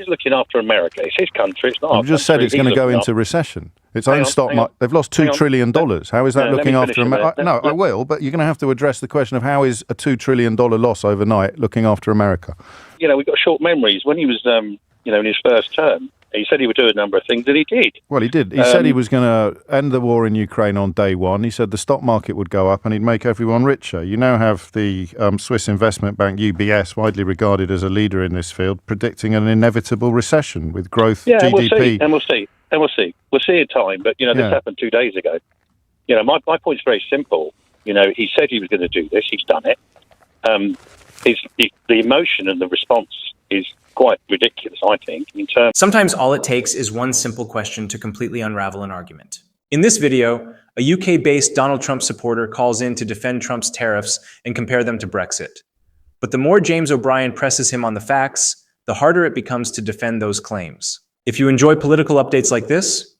He's looking after America. It's his country. It's not. I've just said it's going to go into recession. Its own stock market. They've lost $2 trillion. How is that looking after America? No, I will, but you're going to have to address the question of how is a $2 trillion loss overnight looking after America? You know, we've got short memories. When he was, in his first term, he said he would do a number of things, and he did. Well, he did. He said he was going to end the war in Ukraine on day one. He said the stock market would go up and he'd make everyone richer. You now have the Swiss investment bank UBS, widely regarded as a leader in this field, predicting an inevitable recession with growth, GDP. We'll see. We'll see in time. But, this happened 2 days ago. My point's very simple. He said he was going to do this. He's done it. The emotion and the response is quite ridiculous, I think, in terms... Sometimes all it takes is one simple question to completely unravel an argument. In this video, a UK-based Donald Trump supporter calls in to defend Trump's tariffs and compare them to Brexit. But the more James O'Brien presses him on the facts, the harder it becomes to defend those claims. If you enjoy political updates like this,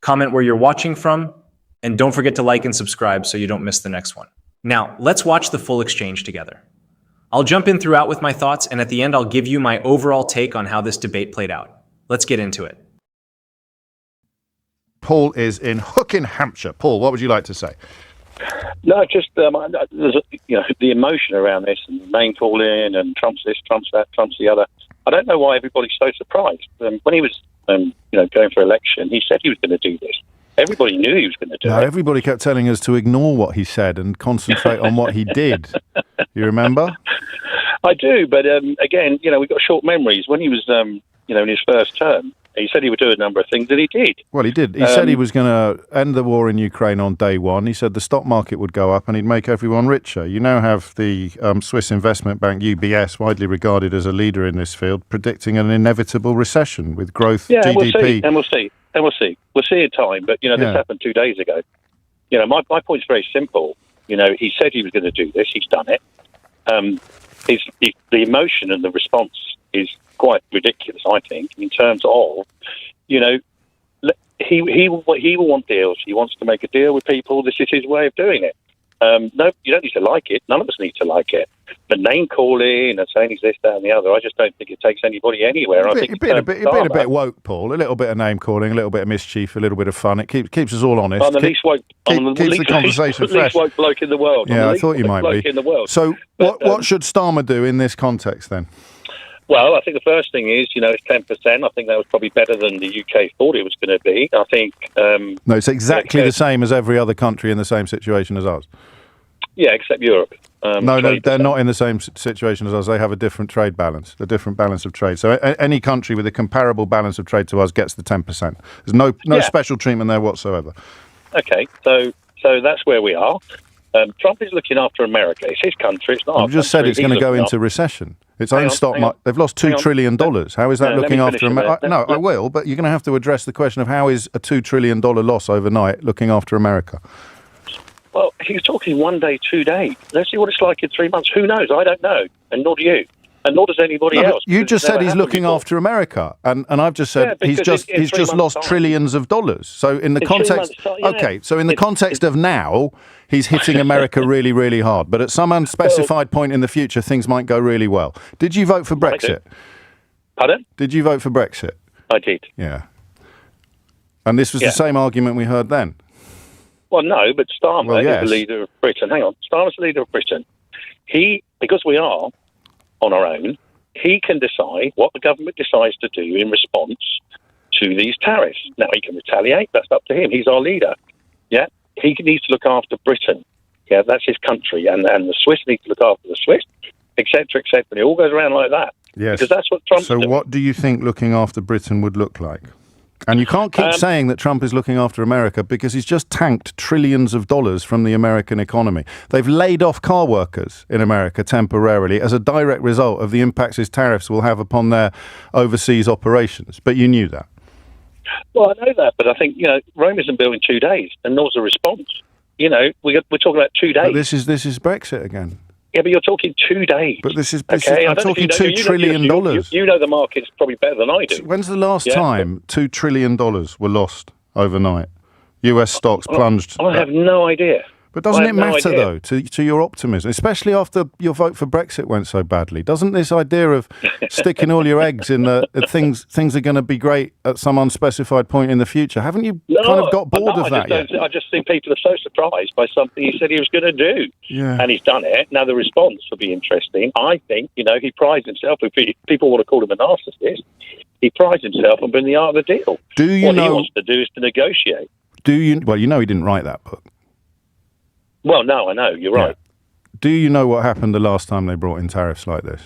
comment where you're watching from, and don't forget to like and subscribe so you don't miss the next one. Now, let's watch the full exchange together. I'll jump in throughout with my thoughts, and at the end I'll give you my overall take on how this debate played out. Let's get into it. Paul is in Hookin, Hampshire. Paul, what would you like to say? No, just there's the emotion around this, and name calling, and Trump's this, Trump's that, Trump's the other. I don't know why everybody's so surprised. When he was, going for election, he said he was going to do this. Everybody knew he was going to do it. Everybody kept telling us to ignore what he said and concentrate on what he did. You remember? I do, but again, we've got short memories. When he was, in his first term, he said he would do a number of things, and he did. Well, he did. He said he was going to end the war in Ukraine on day one. He said the stock market would go up and he'd make everyone richer. You now have the Swiss investment bank UBS, widely regarded as a leader in this field, predicting an inevitable recession with growth, GDP. We'll see. We'll see in time. But this happened 2 days ago. My point's very simple. He said he was going to do this. He's done it. The emotion and the response is quite ridiculous, I think, in terms of, he will want deals. He wants to make a deal with people. This is his way of doing it. No, you don't need to like it. None of us need to like it. But name calling and saying he's this, that, and the other, I just don't think it takes anybody anywhere. You've been a bit woke, Paul. A little bit of name calling, a little bit of mischief, a little bit of fun. It keeps us all honest. I'm the least woke. Keeps the conversation fresh. Least woke bloke in the world. Yeah, I thought you might be. In the world. So, what should Starmer do in this context then? Well, I think the first thing is, it's 10%. I think that was probably better than the UK thought it was going to be. I think... no, it's exactly the same as every other country in the same situation as us. Yeah, except Europe. No, they're not in the same situation as us. They have a different trade balance, a different balance of trade. So any country with a comparable balance of trade to us gets the 10%. There's no special treatment there whatsoever. Okay, so that's where we are. Trump is looking after America. It's his country. It's not our country. I've just said it's going to go into recession. Its own stock market. They've lost $2 trillion. How is that looking after America? No, I will, but you're going to have to address the question of how is a $2 trillion loss overnight looking after America? Well, he's talking 1 day, 2 days. Let's see what it's like in 3 months. Who knows? I don't know, and nor do you, and nor does anybody else. You just said he's looking after America, and I've just said he's just lost trillions of dollars. So in the context, so in the context of now, he's hitting America really, really hard. But at some unspecified point in the future, things might go really well. Did you vote for Brexit? Pardon? Did you vote for Brexit? I did. Yeah. And this was the same argument we heard then. Well, no, but Starmer is the leader of Britain. Hang on. Starmer's the leader of Britain. Because we are on our own, he can decide what the government decides to do in response to these tariffs. Now, he can retaliate. That's up to him. He's our leader. Yeah? He needs to look after Britain. Yeah, that's his country. And the Swiss need to look after the Swiss, etc., etc. It all goes around like that. Yes. Because that's what Trump's doing. So what do you think looking after Britain would look like? And you can't keep saying that Trump is looking after America because he's just tanked trillions of dollars from the American economy. They've laid off car workers in America temporarily as a direct result of the impacts his tariffs will have upon their overseas operations. But you knew that. Well, I know that, but I think, Rome isn't built in 2 days, and nor's the response. We're talking about 2 days. But this is Brexit again. Yeah, but you're talking 2 days. But I'm talking $2 trillion. You know the market's probably better than I do. When's the last time $2 trillion were lost overnight? US stocks plunged. I have no idea. But doesn't it matter, though, to your optimism, especially after your vote for Brexit went so badly? Doesn't this idea of sticking all your eggs in the things are going to be great at some unspecified point in the future, haven't you kind of got bored of that yet? I just think people are so surprised by something he said he was going to do. Yeah. And he's done it. Now, the response will be interesting. I think, he prides himself, if people want to call him a narcissist, he prides himself on being the art of the deal. What he wants to do is to negotiate. Well, he didn't write that book. Well, no, I know. You're right. Do you know what happened the last time they brought in tariffs like this?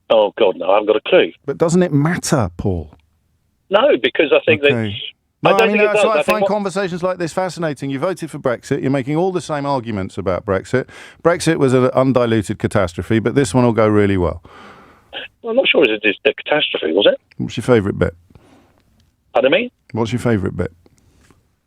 Oh, God, no, I haven't got a clue. But doesn't it matter, Paul? No, because I think that... I find conversations like this fascinating. You voted for Brexit. You're making all the same arguments about Brexit. Brexit was an undiluted catastrophe, but this one will go really well. Well, I'm not sure it is a catastrophe, was it? What's your favourite bit? Pardon me? What's your favourite bit?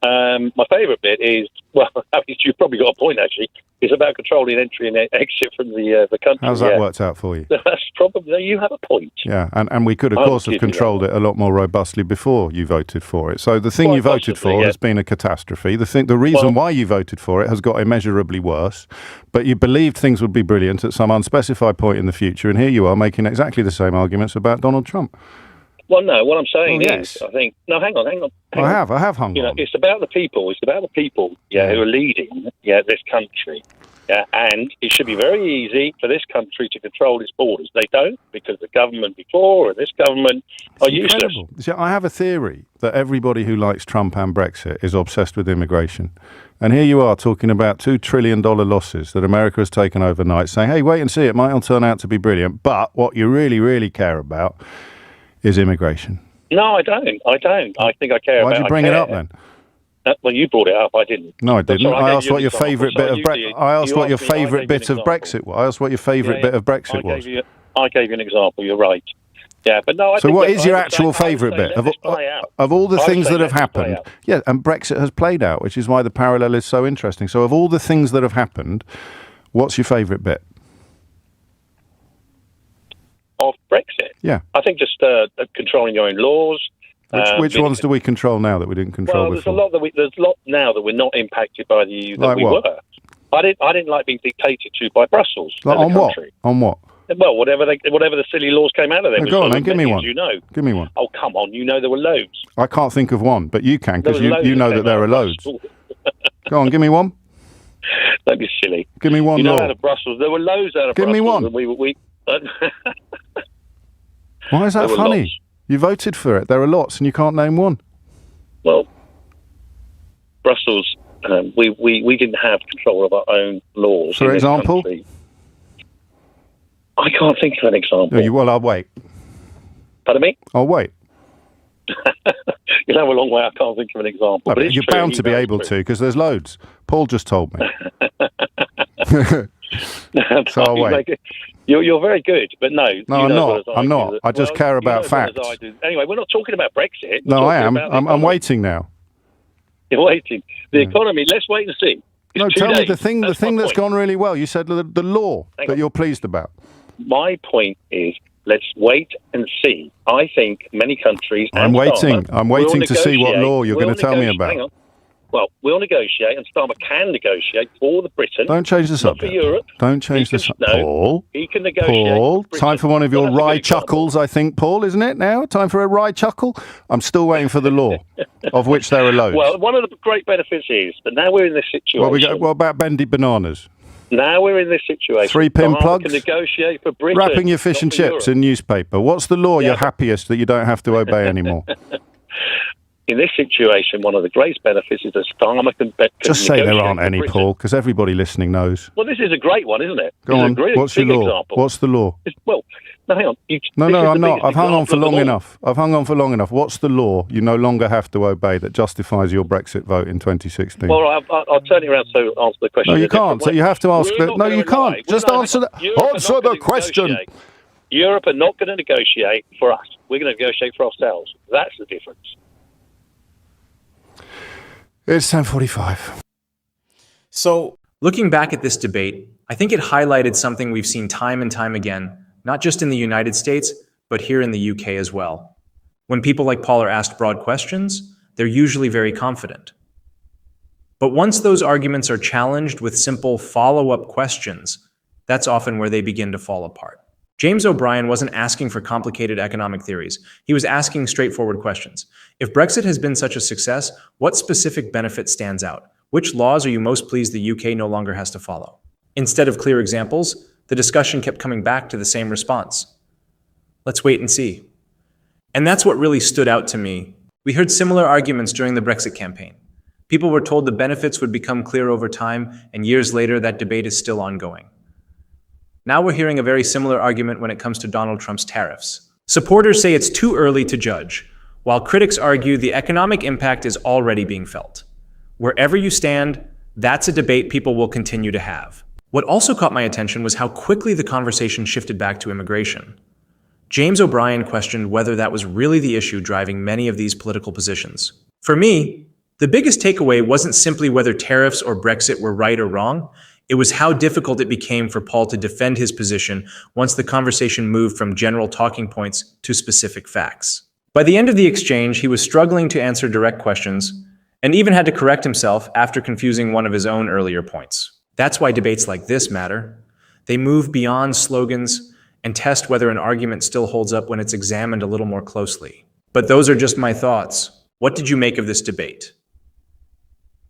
My favourite bit is, you've probably got a point, actually. It's about controlling entry and exit from the country. How's that worked out for you? That's probably, you have a point. Yeah, and we could, of course, have controlled it a lot more robustly before you voted for it. So the thing you voted for has been a catastrophe. The reason why you voted for it has got immeasurably worse, but you believed things would be brilliant at some unspecified point in the future, and here you are making exactly the same arguments about Donald Trump. Well, no, what I'm saying is, I think... No, hang on. I have hung on. It's about the people. It's about the people, who are leading, this country. Yeah, and it should be very easy for this country to control its borders. They don't, because the government before and this government are useless. See, I have a theory that everybody who likes Trump and Brexit is obsessed with immigration. And here you are talking about $2 trillion losses that America has taken overnight, saying, hey, wait and see, it might all turn out to be brilliant. But what you really, really care about is immigration. No, I don't. I think I care about it. Why'd you bring it up then? Well, you brought it up. I didn't. No, I didn't. I asked what your favourite bit of Brexit. I asked what your favourite bit of Brexit was. I asked what your favourite bit of Brexit was. I gave you an example. You're right. Yeah, but no. So, what is your actual favourite bit of all the things that have happened? Yeah, and Brexit has played out, which is why the parallel is so interesting. So, of all the things that have happened, what's your favourite bit? Of Brexit? Yeah. I think just controlling your own laws. Which ones do we control now that we didn't control before? There's a lot now that we're not impacted by the EU that we were. I didn't like being dictated to by Brussels. On what? On what? Well, whatever the silly laws came out of them. Go on, then, give me one. Give me one. Oh, come on, there were loads. I can't think of one, but you can, because you know that there are loads. Go on, give me one. Don't be silly. Give me one law. Out of Brussels, there were loads out of Brussels. Give me one. Why is that funny? Lots. You voted for it. There are lots, and you can't name one. Well, Brussels, we didn't have control of our own laws. For example? I can't think of an example. Well, I'll wait. Pardon me? I'll wait. You'll have a long way. I can't think of an example. No, but you're bound to be able to, because there's loads. Paul just told me. So I'll wait. You're very good, but no. No, I'm not. I'm not. I just care about facts. Anyway, we're not talking about Brexit. No, I am. I'm waiting now. You're waiting. The economy, let's wait and see. Tell me the thing that's gone really well. You said the law that you're pleased about. My point is, let's wait and see. I think many countries... I'm waiting to see what law you're going to tell me about. Hang on. Well, we'll negotiate, and Starmer can negotiate for the Britain. Don't change the subject. For Europe. Don't change the subject. Paul. He can negotiate. Paul, time for one of your wry chuckles, I think, Paul, isn't it now? Time for a wry chuckle? I'm still waiting for the law, of which there are loads. Well, one of the great benefits is that now we're in this situation. What about bendy bananas? Now we're in this situation. 3-pin plugs? Can negotiate for Britain. Wrapping your fish and chips in newspaper. What's the law you're happiest that you don't have to obey anymore? In this situation, one of the greatest benefits is that Starmer can just say there aren't any, Paul, because everybody listening knows. Well, this is a great one, isn't it? Go on. What's your law? Example. What's the law? Well, no, hang on. No, I'm not. I've hung on for long enough. What's the law you no longer have to obey that justifies your Brexit vote in 2016? Well, I'll turn it around to answer the question. No, you can't. So you have to ask. No, you can't. Just answer the question. Europe are not going to negotiate for us. We're going to negotiate for ourselves. That's the difference. It's 10:45. So, looking back at this debate, I think it highlighted something we've seen time and time again, not just in the United States, but here in the UK as well. When people like Paul are asked broad questions, they're usually very confident. But once those arguments are challenged with simple follow-up questions, that's often where they begin to fall apart. James O'Brien wasn't asking for complicated economic theories. He was asking straightforward questions. If Brexit has been such a success, what specific benefit stands out? Which laws are you most pleased the UK no longer has to follow? Instead of clear examples, the discussion kept coming back to the same response. Let's wait and see. And that's what really stood out to me. We heard similar arguments during the Brexit campaign. People were told the benefits would become clear over time, and years later, that debate is still ongoing. Now we're hearing a very similar argument when it comes to Donald Trump's tariffs. Supporters say it's too early to judge, while critics argue the economic impact is already being felt. Wherever you stand, that's a debate people will continue to have. What also caught my attention was how quickly the conversation shifted back to immigration. James O'Brien questioned whether that was really the issue driving many of these political positions. For me, the biggest takeaway wasn't simply whether tariffs or Brexit were right or wrong. It was how difficult it became for Paul to defend his position once the conversation moved from general talking points to specific facts. By the end of the exchange, he was struggling to answer direct questions and even had to correct himself after confusing one of his own earlier points. That's why debates like this matter. They move beyond slogans and test whether an argument still holds up when it's examined a little more closely. But those are just my thoughts. What did you make of this debate?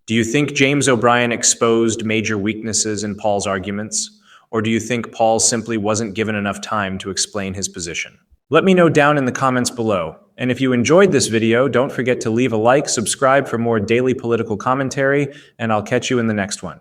Do you think James O'Brien exposed major weaknesses in Paul's arguments, or do you think Paul simply wasn't given enough time to explain his position? Let me know down in the comments below. And if you enjoyed this video, don't forget to leave a like, subscribe for more daily political commentary, and I'll catch you in the next one.